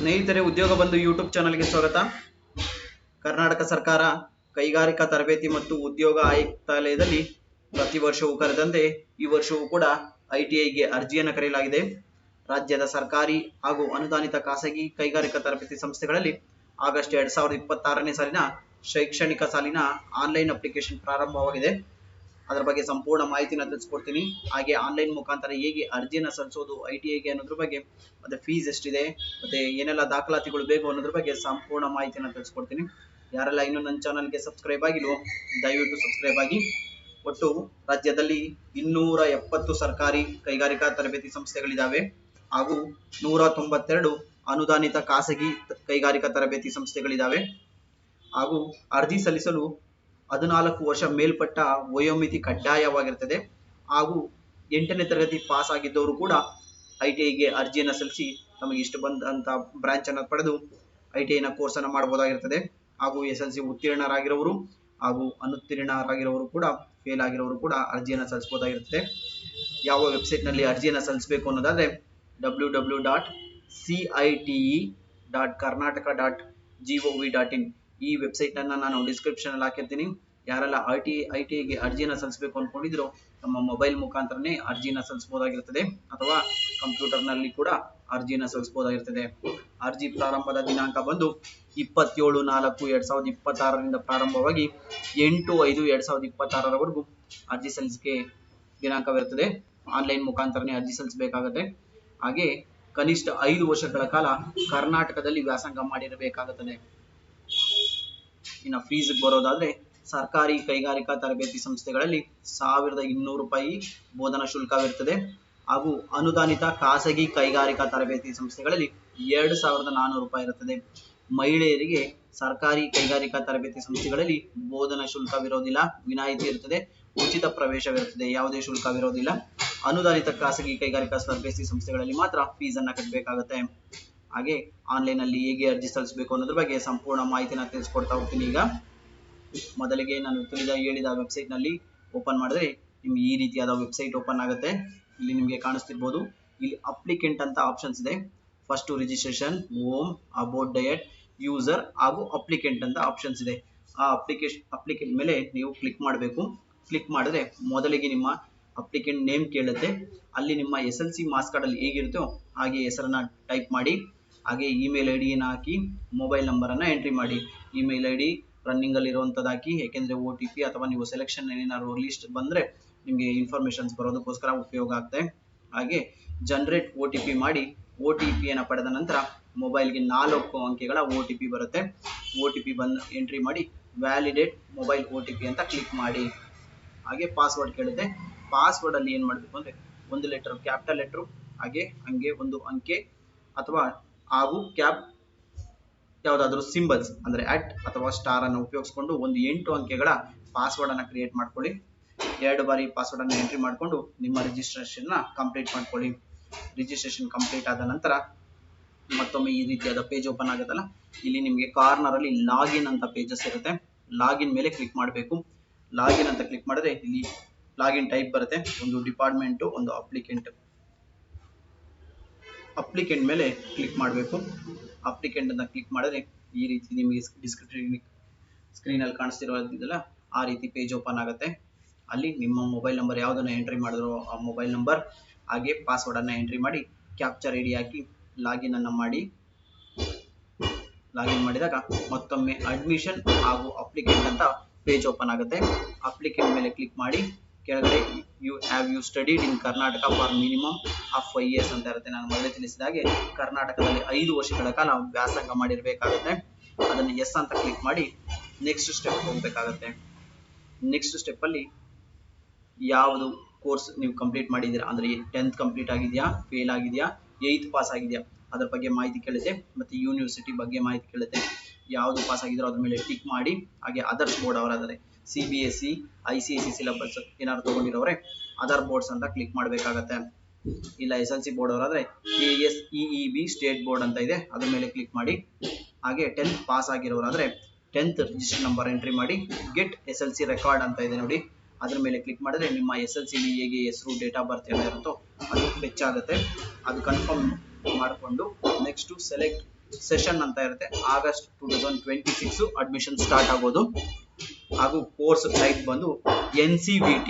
ಸ್ನೇಹಿತರೆ, ಉದ್ಯೋಗ ಬಂಧು ಯೂಟ್ಯೂಬ್ ಚಾನಲ್ಗೆ ಸ್ವಾಗತ. ಕರ್ನಾಟಕ ಸರ್ಕಾರ ಕೈಗಾರಿಕಾ ತರಬೇತಿ ಮತ್ತು ಉದ್ಯೋಗ ಆಯುಕ್ತಾಲಯದಲ್ಲಿ ಪ್ರತಿ ವರ್ಷವೂ ಕರೆದಂತೆ ಈ ವರ್ಷವೂ ಕೂಡ ಐಟಿಐಗೆ ಅರ್ಜಿಯನ್ನು ಕರೆಯಲಾಗಿದೆ. ರಾಜ್ಯದ ಸರ್ಕಾರಿ ಹಾಗೂ ಅನುದಾನಿತ ಖಾಸಗಿ ಕೈಗಾರಿಕಾ ತರಬೇತಿ ಸಂಸ್ಥೆಗಳಲ್ಲಿ ಆಗಸ್ಟ್ 2026ನೇ ಸಾಲಿನ ಶೈಕ್ಷಣಿಕ ಸಾಲಿನ ಆನ್ಲೈನ್ ಅಪ್ಲಿಕೇಶನ್ ಪ್ರಾರಂಭವಾಗಿದೆ. ಅದರ ಬಗ್ಗೆ ಸಂಪೂರ್ಣ ಮಾಹಿತಿನ ತಿಳಿಸ್ಕೊಡ್ತೀನಿ. ಹಾಗೆ ಆನ್ಲೈನ್ ಮುಖಾಂತರ ಹೇಗೆ ಅರ್ಜಿಯನ್ನು ಸಲ್ಲಿಸೋದು ಐಟಿಐಗೆ ಅನ್ನೋದ್ರ ಬಗ್ಗೆ, ಮತ್ತೆ ಫೀಸ್ ಎಷ್ಟಿದೆ, ಮತ್ತೆ ಏನೆಲ್ಲ ದಾಖಲಾತಿಗಳು ಬೇಕು ಅನ್ನೋದ್ರ ಬಗ್ಗೆ ಸಂಪೂರ್ಣ ಮಾಹಿತಿನ ತಿಳಿಸ್ಕೊಡ್ತೀನಿ. ಯಾರೆಲ್ಲ ಇನ್ನೂ ನನ್ನ ಚಾನಲ್ಗೆ ಸಬ್ಸ್ಕ್ರೈಬ್ ಆಗಿಲ್ವೋ ದಯವಿಟ್ಟು ಸಬ್ಸ್ಕ್ರೈಬ್ ಆಗಿ. ಒಟ್ಟು ರಾಜ್ಯದಲ್ಲಿ 270 ಸರ್ಕಾರಿ ಕೈಗಾರಿಕಾ ತರಬೇತಿ ಸಂಸ್ಥೆಗಳಿದ್ದಾವೆ ಹಾಗೂ 192 ಅನುದಾನಿತ ಖಾಸಗಿ ಕೈಗಾರಿಕಾ ತರಬೇತಿ ಸಂಸ್ಥೆಗಳಿದ್ದಾವೆ. ಹಾಗೂ ಅರ್ಜಿ ಸಲ್ಲಿಸಲು 14 ವರ್ಷ ಮೇಲ್ಪಟ್ಟ ವಯೋಮಿತಿ ಕಡ್ಡಾಯವಾಗಿರುತ್ತದೆ. ಹಾಗೂ 8ನೇ ತರಗತಿ ಪಾಸ್ ಆಗಿದ್ದವರು ಕೂಡ ಐಟಿಐಗೆ ಅರ್ಜಿಯನ್ನು ಸಲ್ಲಿಸಿ ತಮಗೆ ಇಷ್ಟ ಬಂದಂತ ಬ್ರಾಂಚ್ ಅನ್ನು ಪಡೆದು ಐಟಿಐನ ಕೋರ್ಸ್ ಅನ್ನು ಮಾಡಬಹುದಾಗಿರುತ್ತದೆ. ಹಾಗೂ SLC ಉತ್ತೀರ್ಣರಾಗಿರೋರು ಹಾಗೂ ಅನುತ್ತೀರ್ಣರಾಗಿರೋರು ಕೂಡ, ಫೇಲ್ ಆಗಿರೋರು ಕೂಡ ಅರ್ಜಿಯನ್ನು ಸಲ್ಲಿಸಬಹುದಾಗಿರುತ್ತದೆ. ಯಾವ ವೆಬ್ಸೈಟ್ ನಲ್ಲಿ ಅರ್ಜಿಯನ್ನು ಸಲ್ಲಿಸಬೇಕು ಅನ್ನೋದಾದ್ರೆ www.cite.karnataka.gov.in ಈ ವೆಬ್ಸೈಟ್ ಅನ್ನ ನಾನು ಡಿಸ್ಕ್ರಿಪ್ಷನ್ ಅಲ್ಲಿ ಹಾಕಿರ್ತೀನಿ. ಯಾರೆಲ್ಲ ಐಟಿಐಗೆ ಅರ್ಜಿಯನ್ನು ಸಲ್ಲಿಸಬೇಕು ಅನ್ಕೊಂಡಿದ್ರು ನಮ್ಮ ಮೊಬೈಲ್ ಮುಖಾಂತರನೇ ಅರ್ಜಿಯನ್ನು ಸಲ್ಲಿಸಬಹುದಾಗಿರುತ್ತದೆ, ಅಥವಾ ಕಂಪ್ಯೂಟರ್ ನಲ್ಲಿ ಕೂಡ ಅರ್ಜಿಯನ್ನು ಸಲ್ಲಿಸಬಹುದಾಗಿರುತ್ತದೆ. ಅರ್ಜಿ ಪ್ರಾರಂಭದ ದಿನಾಂಕ ಬಂದು 27/4/2026ರಿಂದ ಪ್ರಾರಂಭವಾಗಿ 8/5/2026ರವರೆಗೂ ಅರ್ಜಿ ಸಲ್ಲಿಸಿಕೆ ದಿನಾಂಕವಿರುತ್ತದೆ. ಆನ್ಲೈನ್ ಮುಖಾಂತರನೇ ಅರ್ಜಿ ಸಲ್ಲಿಸಬೇಕಾಗುತ್ತೆ. ಹಾಗೆ ಕನಿಷ್ಠ 5 ವರ್ಷಗಳ ಕಾಲ ಕರ್ನಾಟಕದಲ್ಲಿ ವ್ಯಾಸಂಗ ಮಾಡಿರಬೇಕಾಗುತ್ತದೆ. ಇನ್ನು ಫೀಸ್ ಬರೋದಾದ್ರೆ ಸರ್ಕಾರಿ ಕೈಗಾರಿಕಾ ತರಬೇತಿ ಸಂಸ್ಥೆಗಳಲ್ಲಿ 1200 ರೂಪಾಯಿ ಬೋಧನಾ ಶುಲ್ಕವಿರುತ್ತದೆ. ಹಾಗೂ ಅನುದಾನಿತ ಖಾಸಗಿ ಕೈಗಾರಿಕಾ ತರಬೇತಿ ಸಂಸ್ಥೆಗಳಲ್ಲಿ 2400 ರೂಪಾಯಿ ಇರುತ್ತದೆ. ಮಹಿಳೆಯರಿಗೆ ಸರ್ಕಾರಿ ಕೈಗಾರಿಕಾ ತರಬೇತಿ ಸಂಸ್ಥೆಗಳಲ್ಲಿ ಬೋಧನಾ ಶುಲ್ಕವಿರೋದಿಲ್ಲ, ವಿನಾಯಿತಿ ಇರುತ್ತದೆ. ಉಚಿತ ಪ್ರವೇಶವಿರುತ್ತದೆ, ಯಾವುದೇ ಶುಲ್ಕವಿರೋದಿಲ್ಲ. ಅನುದಾನಿತ ಖಾಸಗಿ ಕೈಗಾರಿಕಾ ತರಬೇತಿ ಸಂಸ್ಥೆಗಳಲ್ಲಿ ಮಾತ್ರ ಫೀಸ್ ಅನ್ನ ಕಟ್ಟಬೇಕಾಗುತ್ತೆ. ಹಾಗೆ ಆನ್ಲೈನ್ ಅಲ್ಲಿ ಹೇಗೆ ಅರ್ಜಿ ಸಲ್ಲಿಸಬೇಕು ಅನ್ನೋದ್ರ ಬಗ್ಗೆ ಸಂಪೂರ್ಣ ಮಾಹಿತಿನ ತಿಳಿಸ್ಕೊಡ್ತಾ ಹೋಗ್ತೀನಿ. ಈಗ ಮೊದಲಿಗೆ ನಾನು ಹೇಳಿದ ವೆಬ್ಸೈಟ್ ನಲ್ಲಿ ಓಪನ್ ಮಾಡಿದ್ರೆ ನಿಮ್ಗೆ ಈ ರೀತಿಯಾದ ವೆಬ್ಸೈಟ್ ಓಪನ್ ಆಗುತ್ತೆ. ಇಲ್ಲಿ ನಿಮಗೆ ಕಾಣಿಸ್ತಿರ್ಬೋದು, ಇಲ್ಲಿ ಅಪ್ಲಿಕೆಂಟ್ ಅಂತ ಆಪ್ಷನ್ಸ್ ಇದೆ. First registration, home, about diet, user ಹಾಗೂ ಅಪ್ಲಿಕೆಂಟ್ ಅಂತ ಆಪ್ಷನ್ಸ್ ಇದೆ. ಆ ಅಪ್ಲಿಕೆಂಟ್ ಮೇಲೆ ನೀವು ಕ್ಲಿಕ್ ಮಾಡಬೇಕು. ಕ್ಲಿಕ್ ಮಾಡಿದ್ರೆ ಮೊದಲಿಗೆ ನಿಮ್ಮ ಅಪ್ಲಿಕೆಂಟ್ ನೇಮ್ ಕೇಳುತ್ತೆ. ಅಲ್ಲಿ ನಿಮ್ಮ SLC ಮಾರ್ಕ್ಸ್ ಕಾರ್ಡ್ ಅಲ್ಲಿ ಹೇಗಿರುತ್ತೋ ಹಾಗೆ ಹೆಸರನ್ನ ಟೈಪ್ ಮಾಡಿ. ಹಾಗೆ ಇಮೇಲ್ ಐಡಿಯನ್ನು ಹಾಕಿ, ಮೊಬೈಲ್ ನಂಬರ್ ಅನ್ನ ಎಂಟ್ರಿ ಮಾಡಿ. ಇಮೇಲ್ ಐಡಿ ರನ್ನಿಂಗ್ ಅಲ್ಲಿ ಇರುವಂತದ್ದು ಹಾಕಿ, ಯಾಕೆಂದ್ರೆ OTP ಅಥವಾ ನೀವು ಸೆಲೆಕ್ಷನ್ ಏನಾದ್ರು ಲಿಸ್ಟ್ ಬಂದ್ರೆ ನಿಮಗೆ ಇನ್ಫಾರ್ಮೇಶನ್ಸ್ ಬರೋದಕ್ಕೋಸ್ಕರ ಉಪಯೋಗ ಆಗುತ್ತೆ. ಹಾಗೆ ಜನರೇಟ್ OTP ಮಾಡಿ, OTP ಯನ್ನು ಪಡೆದ ನಂತರ ಮೊಬೈಲ್ಗೆ 4 ಅಂಕೆಗಳ OTP ಬರುತ್ತೆ. OTP ಬಂದು ಎಂಟ್ರಿ ಮಾಡಿ, ವ್ಯಾಲಿಡೇಟ್ ಮೊಬೈಲ್ OTP ಅಂತ ಕ್ಲಿಕ್ ಮಾಡಿ. ಹಾಗೆ ಪಾಸ್ವರ್ಡ್ ಕೇಳುತ್ತೆ. ಪಾಸ್ವರ್ಡ್ ಅಲ್ಲಿ ಏನ್ ಮಾಡಬೇಕು ಅಂದ್ರೆ ಒಂದು ಲೆಟರ್, ಕ್ಯಾಪಿಟಲ್ ಲೆಟರ್, ಹಾಗೆ ಹಂಗೆ ಒಂದು ಅಂಕೆ ಅಥವಾ ಹಾಗೂ ಯಾವ್ದಾದ್ರು ಸಿಂಬಲ್ಸ್ ಅಂದ್ರೆ @ ಅಥವಾ ಸ್ಟಾರ್ ಅನ್ನು ಉಪಯೋಗಿಸಿಕೊಂಡು ಒಂದು 8 ಅಂಕೆಗಳ ಪಾಸ್ವರ್ಡ್ ಅನ್ನ ಕ್ರಿಯೇಟ್ ಮಾಡ್ಕೊಳ್ಳಿ. 2 ಬಾರಿ ಪಾಸ್ವರ್ಡ್ ಅನ್ನು ಎಂಟ್ರಿ ಮಾಡಿಕೊಂಡು ನಿಮ್ಮ ರಿಜಿಸ್ಟ್ರೇಷನ್ ಕಂಪ್ಲೀಟ್ ಮಾಡ್ಕೊಳ್ಳಿ. ರಿಜಿಸ್ಟ್ರೇಷನ್ ಕಂಪ್ಲೀಟ್ ಆದ ನಂತರ ಮತ್ತೊಮ್ಮೆ ಈ ರೀತಿಯಾದ ಪೇಜ್ ಓಪನ್ ಆಗುತ್ತಲ್ಲ, ಇಲ್ಲಿ ನಿಮಗೆ ಕಾರ್ನರ್ ಅಲ್ಲಿ ಲಾಗಿನ್ ಅಂತ ಪೇಜಸ್ ಇರುತ್ತೆ. ಲಾಗಿನ್ ಮೇಲೆ ಕ್ಲಿಕ್ ಮಾಡಬೇಕು. ಲಾಗಿನ್ ಅಂತ ಕ್ಲಿಕ್ ಮಾಡಿದ್ರೆ ಇಲ್ಲಿ ಲಾಗಿನ್ ಟೈಪ್ ಬರುತ್ತೆ. ಒಂದು ಡಿಪಾರ್ಟ್ಮೆಂಟ್, ಒಂದು ಅಪ್ಲಿಕೆಂಟ್. ಅಪ್ಲಿಕೆಂಟ್ ಮೇಲೆ ಕ್ಲಿಕ್ ಮಾಡಬೇಕು. ಅಪ್ಲಿಕೆಂಟ್ ಅಂತ ಕ್ಲಿಕ್ ಮಾಡಿದ್ರೆ ಈ ರೀತಿ ನಿಮಗೆ ಡಿಸ್ಕ್ರಿಪ್ಷನ್ ಸ್ಕ್ರೀನ್ ಅಲ್ಲಿ ಕಾಣಿಸ್ತಿರೋದಿಲ್ಲ, ಆ ರೀತಿ ಪೇಜ್ ಓಪನ್ ಆಗುತ್ತೆ. ಅಲ್ಲಿ ನಿಮ್ಮ ಮೊಬೈಲ್ ನಂಬರ್ ಯಾವುದನ್ನ ಎಂಟ್ರಿ ಮಾಡಿದ್ರು ಆ ಮೊಬೈಲ್ ನಂಬರ್ ಹಾಗೆ ಪಾಸ್ವರ್ಡ್ ಅನ್ನ ಎಂಟ್ರಿ ಮಾಡಿ, ಕ್ಯಾಪ್ಚರ್ ಐಡಿ ಹಾಕಿ ಲಾಗಿನ್ ಅನ್ನ ಮಾಡಿ. ಲಾಗಿನ್ ಮಾಡಿದಾಗ ಮತ್ತೊಮ್ಮೆ ಅಡ್ಮಿಷನ್ ಹಾಗೂ ಅಪ್ಲಿಕೆಂಟ್ ಅಂತ ಪೇಜ್ ಓಪನ್ ಆಗುತ್ತೆ. ಅಪ್ಲಿಕೆಂಟ್ ಮೇಲೆ ಕ್ಲಿಕ್ ಮಾಡಿ, ಕೆಳಗಡೆ you studied in Karnataka for minimum of 5 years ಅಂತ ಇರುತ್ತೆ. ನಾನು ಮೊದಲೇ ತಿಳಿಸಿದ ಹಾಗೆ ಕರ್ನಾಟಕದಲ್ಲಿ 5 ವರ್ಷಗಳ ಕಾಲ ವ್ಯಾಸಂಗ ಮಾಡಿರಬೇಕಾಗುತ್ತೆ. ಅದನ್ನು ಎಸ್ ಅಂತ ಕ್ಲಿಕ್ ಮಾಡಿ ನೆಕ್ಸ್ಟ್ ಸ್ಟೆಪ್ ಹೋಗ್ಬೇಕಾಗತ್ತೆ. ನೆಕ್ಸ್ಟ್ ಸ್ಟೆಪ್ ಅಲ್ಲಿ ಯಾವುದು ಕೋರ್ಸ್ ನೀವು ಕಂಪ್ಲೀಟ್ ಮಾಡಿದ್ದೀರಾ, ಅಂದ್ರೆ 10th ಕಂಪ್ಲೀಟ್ ಆಗಿದೆಯಾ, ಫೇಲ್ ಆಗಿದೆಯಾ, 8th ಪಾಸ್ ಆಗಿದೆಯಾ ಅದ್ರ ಬಗ್ಗೆ ಮಾಹಿತಿ ಕೇಳುತ್ತೆ. ಮತ್ತೆ ಯೂನಿವರ್ಸಿಟಿ ಬಗ್ಗೆ ಮಾಹಿತಿ ಕೇಳುತ್ತೆ. ಯಾವುದು ಪಾಸ್ ಆಗಿದ್ರೋ ಅದ್ರ ಮೇಲೆ ಟಿಕ್ ಮಾಡಿ. ಹಾಗೆ ಅದರ್ಸ್ ಬೋರ್ಡ್ ಅವರಾದರೆ CBSE, ICSE ಸಿಲೆಬಸ್ ಏನಾದ್ರು ತಗೊಂಡಿರೋರೆ ಅದರ್ ಬೋರ್ಡ್ಸ್ ಅಂತ ಕ್ಲಿಕ್ ಮಾಡಬೇಕಾಗತ್ತೆ. ಇಲ್ಲ SLC ಬೋರ್ಡ್ ಅವರಾದ್ರೆ ASEEB ಸ್ಟೇಟ್ ಬೋರ್ಡ್ ಅಂತ ಇದೆ, ಅದ್ರ ಮೇಲೆ ಕ್ಲಿಕ್ ಮಾಡಿ. ಹಾಗೆ 10th ಪಾಸ್ ಆಗಿರೋರಾದ್ರೆ 10th ರಿಜಿಸ್ಟರ್ ನಂಬರ್ ಎಂಟ್ರಿ ಮಾಡಿ. ಗೆಟ್ SLC ರೆಕಾರ್ಡ್ ಅಂತ ಇದೆ ನೋಡಿ, ಅದ್ರ ಮೇಲೆ ಕ್ಲಿಕ್ ಮಾಡಿದ್ರೆ ನಿಮ್ಮ SLC ಹೇಗೆ ಹೆಸರು, ಡೇಟ್ ಆಫ್ ಬರ್ತ್ ಎಲ್ಲ ಇರುತ್ತೋ ಅದು ಫೆಚ್ ಆಗುತ್ತೆ. ಅದು ಕನ್ಫರ್ಮ್ ಮಾಡಿಕೊಂಡು ನೆಕ್ಸ್ಟ್ ಸೆಲೆಕ್ಟ್ ಸೆಷನ್ ಅಂತ ಇರುತ್ತೆ. ಆಗಸ್ಟ್ 2026 ಅಡ್ಮಿಷನ್ ಸ್ಟಾರ್ಟ್ ಆಗೋದು. ಹಾಗೂ ಕೋರ್ಸ್ ಟೈಪ್ ಬಂದು NCVT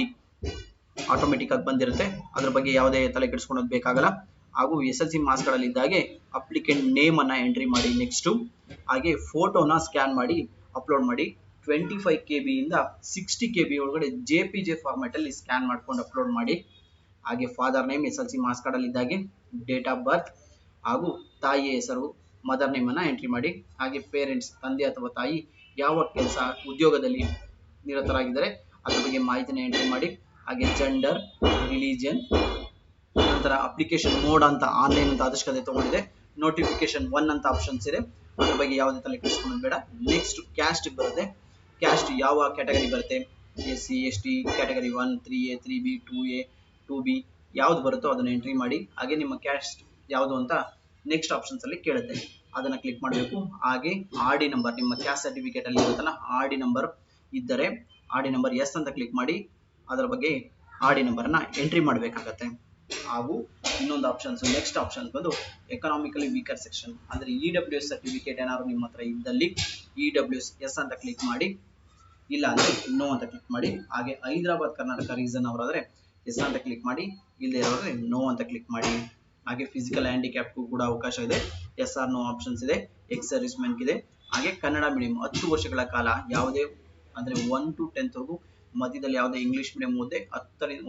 ಆಟೋಮೆಟಿಕ್ ಆಗಿ ಬಂದಿರುತ್ತೆ. ಅದ್ರ ಬಗ್ಗೆ ಯಾವುದೇ ತಲೆ ಕೆಡಿಸ್ಕೊಳ್ಳೋದು ಬೇಕಾಗಲ್ಲ. ಹಾಗೂ SSLC ಮಾರ್ಕ್ಸ್ ಗಳಲ್ಲಿ ಇದ್ದಾಗೆ ಅಪ್ಲಿಕೆಂಟ್ ನೇಮ್ ಅನ್ನ ಎಂಟ್ರಿ ಮಾಡಿ. ನೆಕ್ಸ್ಟ್ ಹಾಗೆ ಫೋಟೋನ ಸ್ಕ್ಯಾನ್ ಮಾಡಿ ಅಪ್ಲೋಡ್ ಮಾಡಿ. 25 KB ಇಂದ 60 KB ಒಳಗಡೆ JPG ಫಾರ್ಮ್ಯಾಟ್ ಅಲ್ಲಿ ಸ್ಕ್ಯಾನ್ ಮಾಡ್ಕೊಂಡು ಅಪ್ಲೋಡ್ ಮಾಡಿ. ಹಾಗೆ father name SSLC marks card ಅಲ್ಲಿ ಇದ್ದಾಗೆ, ಡೇಟ್ ಆಫ್ ಬರ್ತ್ ಹಾಗೂ ತಾಯಿಯ ಹೆಸರು ಮದರ್ ನೇಮ್ ಅನ್ನ ಎಂಟ್ರಿ ಮಾಡಿ. ಹಾಗೆ ಪೇರೆಂಟ್ಸ್ ತಂದೆ ಅಥವಾ ತಾಯಿ ಯಾವ ಕೆಲಸ ಉದ್ಯೋಗದಲ್ಲಿ ನಿರತರಾಗಿದ್ದಾರೆ ಅದ್ರ ಬಗ್ಗೆ ಮಾಹಿತಿನ ಎಂಟ್ರಿ ಮಾಡಿ. ಹಾಗೆ ಜೆಂಡರ್, ರಿಲಿಜಿಯನ್, ನಂತರ ಅಪ್ಲಿಕೇಶನ್ ಮೋಡ್ ಅಂತ ಆನ್ಲೈನ್ ಅಂತ ಅವಶ್ಯಕತೆ ತಗೊಂಡಿದೆ. ನೋಟಿಫಿಕೇಶನ್ 1 ಅಂತ ಆಪ್ಷನ್ಸ್ ಇದೆ, ಅದ್ರ ಬಗ್ಗೆ ಯಾವುದೇ ತಲೆ ಕೆಡಿಸ್ಕೊಳ್ಳೋದು ಬೇಡ. ನೆಕ್ಸ್ಟ್ ಕ್ಯಾಸ್ಟ್ ಬರುತ್ತೆ. ಕ್ಯಾಸ್ಟ್ ಯಾವ ಕ್ಯಾಟಗರಿ ಬರುತ್ತೆ, SC ST category 1, 3A 3B 2A 2B ಯಾವ್ದು ಬರುತ್ತೋ ಅದನ್ನ ಎಂಟ್ರಿ ಮಾಡಿ. ಹಾಗೆ ನಿಮ್ಮ ಕ್ಯಾಸ್ಟ್ ಯಾವುದು ಅಂತ ನೆಕ್ಸ್ಟ್ ಆಪ್ಷನ್ಸ್ ಅಲ್ಲಿ ಕೇಳುತ್ತೆ, ಅದನ್ನ ಕ್ಲಿಕ್ ಮಾಡಬೇಕು. ಹಾಗೆ RD ನಂಬರ್, ನಿಮ್ಮ ಕ್ಯಾಸ್ಟ್ ಸರ್ಟಿಫಿಕೇಟ್ ಅಲ್ಲಿ ಇರುತ್ತಲ್ಲ RD ನಂಬರ್ ಇದ್ದರೆ RD ನಂಬರ್ ಎಸ್ ಅಂತ ಕ್ಲಿಕ್ ಮಾಡಿ ಅದರ ಬಗ್ಗೆ RD ನಂಬರ್ ಅನ್ನ ಎಂಟ್ರಿ ಮಾಡಬೇಕಾಗತ್ತೆ. ಹಾಗೂ ಇನ್ನೊಂದು ಆಪ್ಷನ್ಸ್, ನೆಕ್ಸ್ಟ್ ಆಪ್ಷನ್ಸ್ ಬಂದು ಎಕನಾಮಿಕಲಿ ವೀಕರ್ ಸೆಕ್ಷನ್, ಅಂದ್ರೆ EWS ಸರ್ಟಿಫಿಕೇಟ್ ಏನಾದ್ರು ನಿಮ್ಮ ಹತ್ರ ಇದ್ದಲ್ಲಿ EWS ಎಸ್ ಅಂತ ಕ್ಲಿಕ್ ಮಾಡಿ, ಇಲ್ಲ ಅಂದ್ರೆ ನೋ ಅಂತ ಕ್ಲಿಕ್ ಮಾಡಿ. ಹಾಗೆ ಹೈದರಾಬಾದ್ ಕರ್ನಾಟಕ ರೀಸನ್ ಅವರಾದ್ರೆ ಎಸ್ ಅಂತ ಕ್ಲಿಕ್ ಮಾಡಿ, ಇಲ್ಲದೆ ಇರೋದ್ರೆ ನೋ ಅಂತ ಕ್ಲಿಕ್ ಮಾಡಿ. ಹಾಗೆ ಫಿಸಿಕಲ್ ಹ್ಯಾಂಡಿಕ್ಯಾಪ್ ಕೂಡ ಅವಕಾಶ ಇದೆ, ಎಸ್ ಆರ್ ನೋ ಆಪ್ಷನ್ಸ್ ಇದೆ. ಎಕ್ಸ್ ಸರ್ವಿಸ್ ಮೆನ್ ಇದೆ. ಹಾಗೆ ಕನ್ನಡ ಮೀಡಿಯಂ 10 ವರ್ಷಗಳ ಕಾಲ ಯಾವುದೇ ಅಂದ್ರೆ 1 to 10th ವರೆಗೂ ಮಧ್ಯದಲ್ಲಿ ಯಾವುದೇ ಇಂಗ್ಲಿಷ್ ಮೀಡಿಯಂ ಓದಿದೆ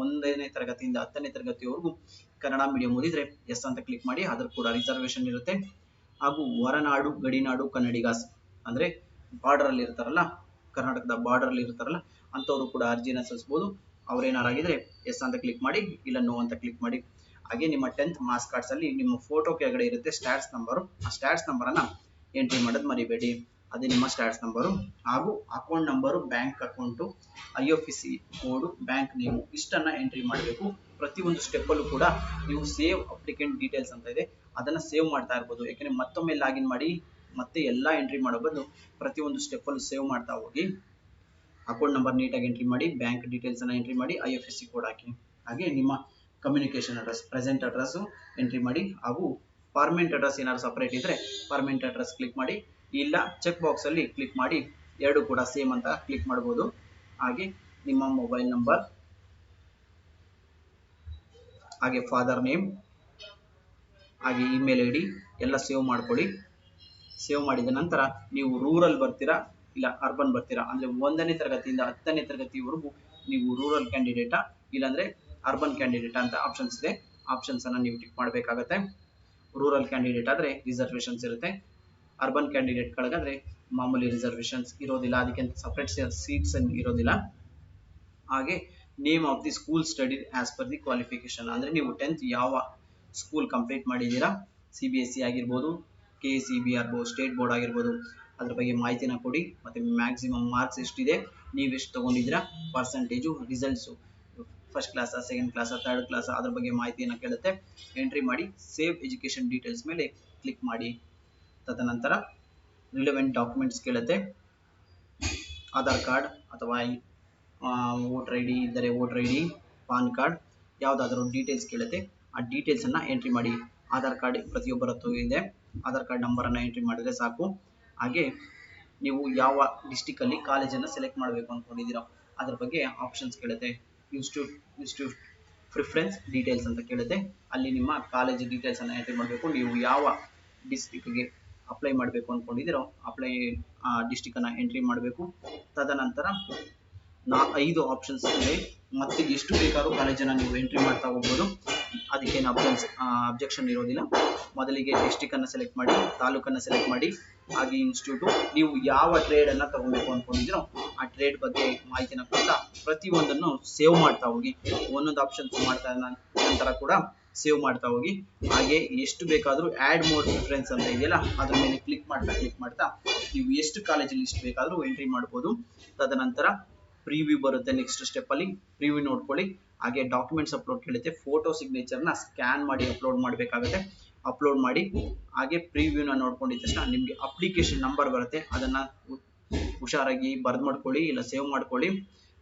1ನೇ ತರಗತಿಯಿಂದ 10ನೇ ತರಗತಿವರೆಗೂ ಕನ್ನಡ ಮೀಡಿಯಂ ಓದಿದ್ರೆ ಎಸ್ ಅಂತ ಕ್ಲಿಕ್ ಮಾಡಿ. ಅದ್ರ ಕೂಡ ರಿಸರ್ವೇಶನ್ ಇರುತ್ತೆ. ಹಾಗೂ ಹೊರನಾಡು ಗಡಿನಾಡು ಕನ್ನಡಿಗಾಸ್ ಅಂದ್ರೆ ಬಾರ್ಡರ್ ಅಲ್ಲಿ ಇರ್ತಾರಲ್ಲ, ಕರ್ನಾಟಕದ ಬಾರ್ಡರ್ ಅಲ್ಲಿ ಇರ್ತಾರಲ್ಲ ಅಂತವರು ಕೂಡ ಅರ್ಜಿನ ಸಲ್ಲಿಸಬಹುದು. ಅವ್ರೇನಾರಾಗಿದ್ರೆ ಎಸ್ ಅಂತ ಕ್ಲಿಕ್ ಮಾಡಿ, ಇಲ್ಲ ನೋ ಅಂತ ಕ್ಲಿಕ್ ಮಾಡಿ. ಹಾಗೆ ನಿಮ್ಮ 10th ಮಾರ್ಕ್ಸ್ ಕಾರ್ಡ್ಸ್ ಅಲ್ಲಿ ನಿಮ್ಮ ಫೋಟೋ ಕೆಳಗಡೆ ಇರುತ್ತೆ ಸ್ಟ್ಯಾಟ್ಸ್ ನಂಬರ್, ಆ ಸ್ಟ್ಯಾಟ್ಸ್ ನಂಬರ್ ಅನ್ನ ಎಂಟ್ರಿ ಮಾಡೋದು ಮರಿಬೇಡಿ, ಅದೇ ನಿಮ್ಮ ಸ್ಟ್ಯಾಟ್ಸ್ ನಂಬರು. ಹಾಗೂ account number, bank account, IFSC code, bank name ಇಷ್ಟನ್ನ ಎಂಟ್ರಿ ಮಾಡಬೇಕು. ಪ್ರತಿಯೊಂದು ಸ್ಟೆಪ್ ಅಲ್ಲೂ ಕೂಡ ನೀವು ಸೇವ್ ಅಪ್ಲಿಕೆಂಟ್ ಡೀಟೇಲ್ಸ್ ಅಂತ ಇದೆ ಅದನ್ನ ಸೇವ್ ಮಾಡ್ತಾ ಇರ್ಬೋದು. ಯಾಕಂದ್ರೆ ಮತ್ತೊಮ್ಮೆ ಲಾಗಿನ್ ಮಾಡಿ ಮತ್ತೆ ಎಲ್ಲಾ ಎಂಟ್ರಿ ಮಾಡೋ ಬದಲು ಪ್ರತಿಯೊಂದು ಸ್ಟೆಪ್ ಅಲ್ಲೂ ಸೇವ್ ಮಾಡ್ತಾ ಹೋಗಿ. ಅಕೌಂಟ್ ನಂಬರ್ ನೀಟಾಗಿ ಎಂಟ್ರಿ ಮಾಡಿ, ಬ್ಯಾಂಕ್ ಡೀಟೇಲ್ಸ್ ಅನ್ನ ಎಂಟ್ರಿ ಮಾಡಿ, IFSC ಕೋಡ್ ಹಾಕಿ. ಹಾಗೆ ನಿಮ್ಮ communication address, present address entry ಮಾಡಿ. ಹಾಗೂ ಪರ್ಮನೆಂಟ್ ಅಡ್ರೆಸ್ ಏನಾದ್ರು ಸಪರೇಟ್ ಇದ್ರೆ ಪರ್ಮನೆಂಟ್ ಅಡ್ರೆಸ್ ಕ್ಲಿಕ್ ಮಾಡಿ, ಇಲ್ಲ ಚೆಕ್ ಬಾಕ್ಸ್ ಅಲ್ಲಿ ಕ್ಲಿಕ್ ಮಾಡಿ ಎರಡು ಕೂಡ ಸೇಮ್ ಅಂತ ಕ್ಲಿಕ್ ಮಾಡಬಹುದು. ಹಾಗೆ ನಿಮ್ಮ ಮೊಬೈಲ್ ನಂಬರ್, ಹಾಗೆ ಫಾದರ್ ನೇಮ್, ಹಾಗೆ ಇಮೇಲ್ ID ಎಲ್ಲ ಸೇವ್ ಮಾಡ್ಕೊಳ್ಳಿ. ಸೇವ್ ಮಾಡಿದ ನಂತರ ನೀವು ರೂರಲ್ ಬರ್ತೀರಾ ಇಲ್ಲ ಅರ್ಬನ್ ಬರ್ತೀರಾ, ಅಂದ್ರೆ 1ನೇ ತರಗತಿಯಿಂದ 10ನೇ ತರಗತಿವರೆಗೂ ನೀವು ರೂರಲ್ ಕ್ಯಾಂಡಿಡೇಟಾ ಇಲ್ಲಾಂದ್ರೆ ಅರ್ಬನ್ ಕ್ಯಾಂಡಿಡೇಟ್ ಅಂತ ಆಪ್ಷನ್ಸ್ ಇದೆ. ಆಪ್ಷನ್ಸ್ ಅನ್ನ ನೀವು ಟಿಕ್ ಮಾಡಬೇಕಾಗತ್ತೆ. ರೂರಲ್ ಕ್ಯಾಂಡಿಡೇಟ್ ಆದ್ರೆ ರಿಸರ್ವೇಶನ್ಸ್ ಇರುತ್ತೆ, ಅರ್ಬನ್ ಕ್ಯಾಂಡಿಡೇಟ್ ಗಳಿಗಾದ್ರೆ ಮಾಮೂಲಿ ರಿಸರ್ವೇಶನ್ಸ್ ಇರೋದಿಲ್ಲ, ಅದಕ್ಕೆ ಸಪರೇಟ್ ಸೀಟ್ಸ್ ಇರೋದಿಲ್ಲ. ಹಾಗೆ name of the school studied as per the qualification, ಅಂದ್ರೆ ನೀವು 10th ಯಾವ ಸ್ಕೂಲ್ ಕಂಪ್ಲೀಟ್ ಮಾಡಿದ್ದೀರಾ, CBSE ಆಗಿರ್ಬೋದು, KCB ಆಗಿರ್ಬೋದು, ಸ್ಟೇಟ್ ಬೋರ್ಡ್ ಆಗಿರ್ಬೋದು, ಅದ್ರ ಬಗ್ಗೆ ಮಾಹಿತಿನ ಕೊಡಿ. ಮತ್ತೆ ಮ್ಯಾಕ್ಸಿಮಮ್ ಮಾರ್ಕ್ಸ್ ಎಷ್ಟಿದೆ, ನೀವು ಎಷ್ಟು ತಗೊಂಡಿದ್ದೀರಾ, percentage, results, first class, second class, third class, ಅದ್ರ ಬಗ್ಗೆ ಮಾಹಿತಿಯನ್ನು ಕೇಳುತ್ತೆ. ಎಂಟ್ರಿ ಮಾಡಿ ಸೇವ್ ಎಜುಕೇಶನ್ ಡೀಟೇಲ್ಸ್ ಮೇಲೆ ಕ್ಲಿಕ್ ಮಾಡಿ. ತದನಂತರ ರಿಲೆವೆಂಟ್ ಡಾಕ್ಯುಮೆಂಟ್ಸ್ ಕೇಳುತ್ತೆ. ಆಧಾರ್ ಕಾರ್ಡ್ ಅಥವಾ ವೋಟರ್ ID ಇದ್ದರೆ ವೋಟರ್ ID, ಪಾನ್ ಕಾರ್ಡ್ ಯಾವುದಾದರೂ ಡೀಟೇಲ್ಸ್ ಕೇಳುತ್ತೆ. ಆ ಡೀಟೇಲ್ಸ್ ಅನ್ನ ಎಂಟ್ರಿ ಮಾಡಿ. ಆಧಾರ್ ಕಾರ್ಡ್ ಪ್ರತಿಯೊಬ್ಬರ ಹತ್ರ ಇದೆ, ಆಧಾರ್ ಕಾರ್ಡ್ ನಂಬರ್ ಅನ್ನ ಎಂಟ್ರಿ ಮಾಡಿದ್ರೆ ಸಾಕು. ಹಾಗೆ ನೀವು ಯಾವ ಡಿಸ್ಟಿಕ್ ಅಲ್ಲಿ ಕಾಲೇಜನ್ನು ಸೆಲೆಕ್ಟ್ ಮಾಡಬೇಕು ಅನ್ಕೊಂಡಿದ್ದೀರಾ ಅದ್ರ ಬಗ್ಗೆ ಆಪ್ಷನ್ಸ್ ಕೇಳುತ್ತೆ. ಇನ್ಸ್ಟಿಟ್ಯೂಟ್ ಪ್ರಿಫರೆನ್ಸ್ ಡೀಟೇಲ್ಸ್ ಅಂತ ಕೇಳುತ್ತೆ, ಅಲ್ಲಿ ನಿಮ್ಮ ಕಾಲೇಜ್ ಡೀಟೇಲ್ಸ್ ಅನ್ನ ಎಂಟ್ರಿ ಮಾಡಬೇಕು. ನೀವು ಯಾವ ಡಿಸ್ಟಿಕ್ಗೆ ಅಪ್ಲೈ ಮಾಡಬೇಕು ಅನ್ಕೊಂಡಿದ್ದೀರೋ ಡಿಸ್ಟಿಕ್ ಅನ್ನ ಎಂಟ್ರಿ ಮಾಡಬೇಕು. ತದನಂತರ 5 ಆಪ್ಷನ್ಸ್ ಇದೆ, ಮತ್ತೆ ಎಷ್ಟು ಬೇಕಾದ್ರೂ ಕಾಲೇಜನ್ನ ನೀವು ಎಂಟ್ರಿ ಮಾಡ್ತಾ ಹೋಗ್ಬೋದು, ಅದಕ್ಕೇನು ಅಬ್ಜೆಕ್ಷನ್ ಇರೋದಿಲ್ಲ. ಮೊದಲಿಗೆ ಡಿಸ್ಟಿಕ್ ಅನ್ನ ಸೆಲೆಕ್ಟ್ ಮಾಡಿ, ತಾಲೂಕನ್ನ ಸೆಲೆಕ್ಟ್ ಮಾಡಿ, ಹಾಗೆ ಇನ್ಸ್ಟಿಟ್ಯೂಟ್, ನೀವು ಯಾವ ಟ್ರೇಡ್ ಅನ್ನ ತಗೋಬೇಕು ಅನ್ಕೊಂಡಿದ್ದೀರೋ ಆ ಟ್ರೇಡ್ ಬಗ್ಗೆ ಮಾಹಿತಿನ ಕೊಡ್ತಾ ಪ್ರತಿಯೊಂದನ್ನು ಸೇವ್ ಮಾಡ್ತಾ ಹೋಗಿ. ಒಂದೊಂದು ಆಪ್ಷನ್ಸ್ ಮಾಡ್ತಾ ನಂತರ ಕೂಡ ಸೇವ್ ಮಾಡ್ತಾ ಹೋಗಿ. ಹಾಗೆ ಎಷ್ಟು ಬೇಕಾದ್ರೂ ಆಡ್ ಮೋರ್ ಪ್ರಿಫರೆನ್ಸ್ ಅಂತ ಇದೆಯಲ್ಲ ಅದ್ರ ಮೇಲೆ ಕ್ಲಿಕ್ ಮಾಡ್ತಾ ನೀವು ಎಷ್ಟು ಕಾಲೇಜಲ್ಲಿ ಇಷ್ಟು ಬೇಕಾದ್ರೂ ಎಂಟ್ರಿ ಮಾಡ್ಬೋದು. ತದನಂತರ ಪ್ರಿವ್ಯೂ ಬರುತ್ತೆ. ನೆಕ್ಸ್ಟ್ ಸ್ಟೆಪ್ ಅಲ್ಲಿ ಪ್ರಿವ್ಯೂ ನೋಡ್ಕೊಳ್ಳಿ. ಹಾಗೆ ಡಾಕ್ಯುಮೆಂಟ್ಸ್ ಅಪ್ಲೋಡ್ ಕೇಳುತ್ತೆ, ಫೋಟೋ ಸಿಗ್ನೇಚರ್ನ ಸ್ಕ್ಯಾನ್ ಮಾಡಿ ಅಪ್ಲೋಡ್ ಮಾಡಬೇಕಾಗುತ್ತೆ. ಅಪ್ಲೋಡ್ ಮಾಡಿ ಹಾಗೆ ಪ್ರಿವ್ಯೂನ ನೋಡ್ಕೊಂಡಿದ ತಕ್ಷಣ ನಿಮಗೆ ಅಪ್ಲಿಕೇಶನ್ ನಂಬರ್ ಬರುತ್ತೆ, ಅದನ್ನ ಹುಷಾರಾಗಿ ಬರ್ದ್ ಮಾಡ್ಕೊಳ್ಳಿ ಇಲ್ಲ ಸೇವ್ ಮಾಡ್ಕೊಳ್ಳಿ.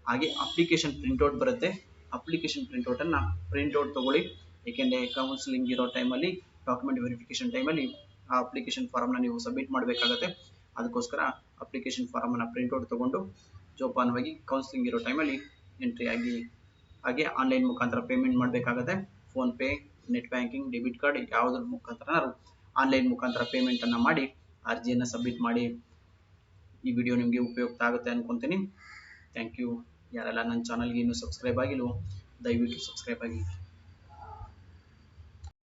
ಹಾಗೆ ಅಪ್ಲಿಕೇಶನ್ ಪ್ರಿಂಟ್ಔಟ್ ಬರುತ್ತೆ, ಅಪ್ಲಿಕೇಶನ್ ಪ್ರಿಂಟ್ಔಟ್ ಅನ್ನ ಪ್ರಿಂಟ್ಔಟ್ ತಗೊಳ್ಳಿ. ಏಕೆಂದ್ರೆ ಕೌನ್ಸಿಲಿಂಗ್ ಇರೋ ಟೈಮಲ್ಲಿ, ಡಾಕ್ಯುಮೆಂಟ್ ವೆರಿಫಿಕೇಶನ್ ಟೈಮಲ್ಲಿ ಆ ಅಪ್ಲಿಕೇಶನ್ ಫಾರ್ಮ್ನ ನೀವು ಸಬ್ಮಿಟ್ ಮಾಡಬೇಕಾಗತ್ತೆ. ಅದಕ್ಕೋಸ್ಕರ ಅಪ್ಲಿಕೇಶನ್ ಫಾರ್ಮನ್ನು ಪ್ರಿಂಟ್ಔಟ್ ತಗೊಂಡು ಜೋಪಾನವಾಗಿ ಕೌನ್ಸಿಲಿಂಗ್ ಇರೋ ಟೈಮಲ್ಲಿ ಎಂಟ್ರಿ ಆಗಿ. ಹಾಗೆ ಆನ್ಲೈನ್ ಮುಖಾಂತರ ಪೇಮೆಂಟ್ ಮಾಡಬೇಕಾಗತ್ತೆ. Phone pay, net banking, debit card ಯಾವುದ್ರ ಮುಖಾಂತರ ಆನ್ಲೈನ್ ಮುಖಾಂತರ ಪೇಮೆಂಟನ್ನು ಮಾಡಿ ಅರ್ಜಿಯನ್ನು ಸಬ್ಮಿಟ್ ಮಾಡಿ. ಈ ವಿಡಿಯೋ ನಿಮಗೆ ಉಪಯುಕ್ತ ಆಗುತ್ತೆ ಅನ್ಕೊಂತೀನಿ. Thank you. ಯಾರೆಲ್ಲ ನನ್ನ ಚಾನಲ್ಗೆ ಇನ್ನೂ ಸಬ್ಸ್ಕ್ರೈಬ್ ಆಗಿಲ್ವೋ ದಯವಿಟ್ಟು ಸಬ್ಸ್ಕ್ರೈಬ್ ಆಗಿ.